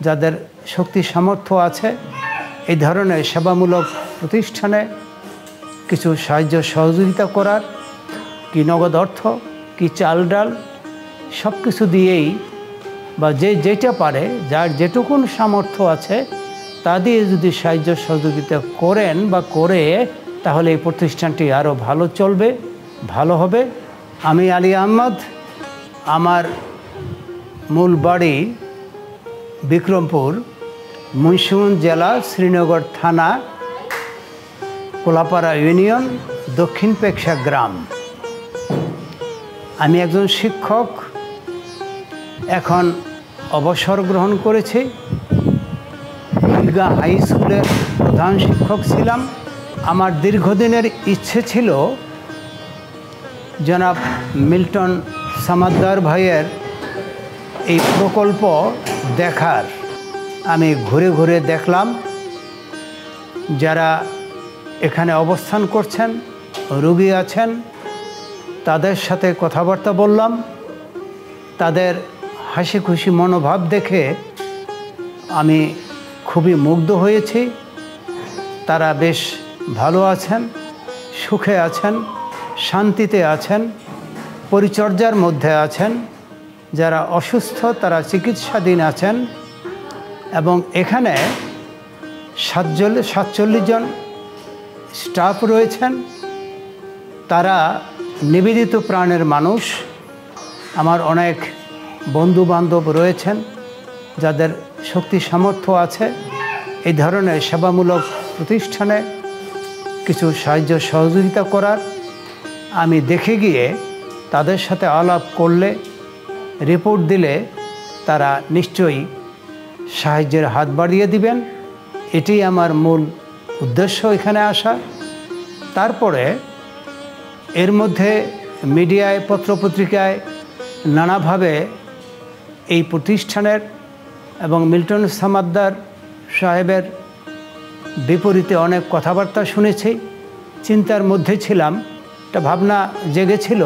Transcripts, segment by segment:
যাদের শক্তি সামর্থ্য আছে এই ধরনের সেবামূলক প্রতিষ্ঠানে কিছু সাহায্য সহযোগিতা করার, কি নগদ অর্থ, কি চাল ডাল, সব কিছু দিয়েই বা যেটা পারে, যার যেটুকুন সামর্থ্য আছে তা দিয়ে যদি সাহায্য সহযোগিতা করেন বা করে, তাহলে এই প্রতিষ্ঠানটি আরও ভালো চলবে, ভালো হবে। আমি আলী আহমদ, আমার মূল বাড়ি বিক্রমপুর, মুন্সিগঞ্জ জেলা, শ্রীনগর থানা, কোলাপাড়া ইউনিয়ন, দক্ষিণ পেকশা গ্রাম। আমি একজন শিক্ষক, এখন অবসর গ্রহণ করেছি। হিলগা হাই স্কুলের প্রধান শিক্ষক ছিলাম। আমার দীর্ঘদিনের ইচ্ছে ছিল জনাব মিল্টন সামাদ্দার ভাইয়ের এই প্রকল্প দেখার। আমি ঘুরে ঘুরে দেখলাম যারা এখানে অবস্থান করছেন, রোগী আছেন, তাদের সাথে কথাবার্তা বললাম। তাদের হাসি খুশি মনোভাব দেখে আমি খুবই মুগ্ধ হয়েছি। তারা বেশ ভালো আছেন, সুখে আছেন, শান্তিতে আছেন, পরিচর্যার মধ্যে আছেন। যারা অসুস্থ তারা চিকিৎসাধীন আছেন এবং এখানে 47 জন স্টাফ রয়েছেন। তারা নিবেদিত প্রাণের মানুষ। আমার অনেক বন্ধু বান্ধব রয়েছেন যাদের শক্তি সামর্থ্য আছে এই ধরনের সেবামূলক প্রতিষ্ঠানে কিছু সাহায্য সহযোগিতা করার। আমি দেখে গিয়ে তাদের সাথে আলাপ করলে, রিপোর্ট দিলে তারা নিশ্চয়ই সাহায্যের হাত বাড়িয়ে দিবেন। এটি আমার মূল উদ্দেশ্য এখানে আসা। তারপরে এর মধ্যে মিডিয়ায়, পত্রপত্রিকায় নানাভাবে এই প্রতিষ্ঠানের এবং মিল্টন সামাদ্দার সাহেবের বিপরীতে অনেক কথাবার্তা শুনেছি। চিন্তার মধ্যে ছিলাম, একটা ভাবনা জেগেছিল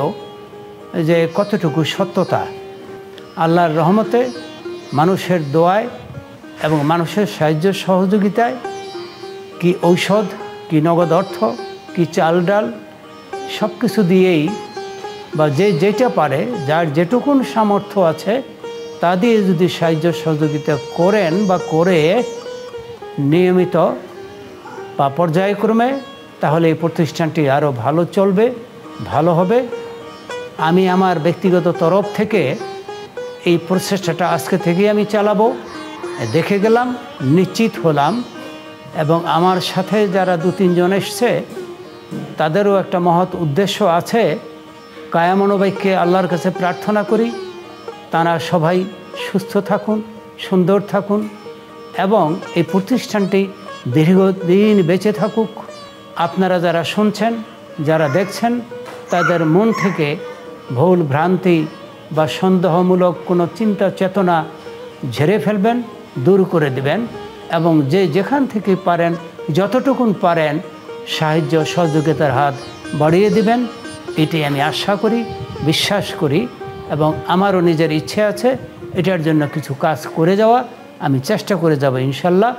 যে কতটুকু সত্যতা। আল্লাহর রহমতে, মানুষের দোয়ায় এবং মানুষের সাহায্য সহযোগিতায়, কি ঔষধ, কি নগদ অর্থ, কি চাল ডাল, সব কিছু দিয়েই বা যেটা পারে, যার যেটুকুন সামর্থ্য আছে তা দিয়ে যদি সাহায্য সহযোগিতা করেন বা করে নিয়মিত বা পর্যায়ক্রমে, তাহলে এই প্রতিষ্ঠানটি আরও ভালো চলবে, ভালো হবে। আমি আমার ব্যক্তিগত তরফ থেকে এই প্রচেষ্টাটা আজকে থেকেই আমি চালাবো। দেখে গেলাম, নিশ্চিত হলাম এবং আমার সাথে যারা 2-3 জন এসছে তাদেরও একটা মহৎ উদ্দেশ্য আছে। কায়া মনোবাক্যে আল্লাহর কাছে প্রার্থনা করি তারা সবাই সুস্থ থাকুন, সুন্দর থাকুন এবং এই প্রতিষ্ঠানটি দীর্ঘদিন বেঁচে থাকুক। আপনারা যারা শুনছেন, যারা দেখছেন, তাদের মন থেকে ভুল ভ্রান্তি বা সন্দেহমূলক কোনো চিন্তা চেতনা ঝেড়ে ফেলবেন, দূর করে দেবেন এবং যেখান থেকে পারেন, যতটুকুন পারেন সাহায্য সহযোগিতার হাত বাড়িয়ে দেবেন। এটি আমি আশা করি, বিশ্বাস করি এবং আমারও নিজের ইচ্ছে আছে এটার জন্য কিছু কাজ করে যাওয়া। আমি চেষ্টা করে যাব ইনশাল্লাহ।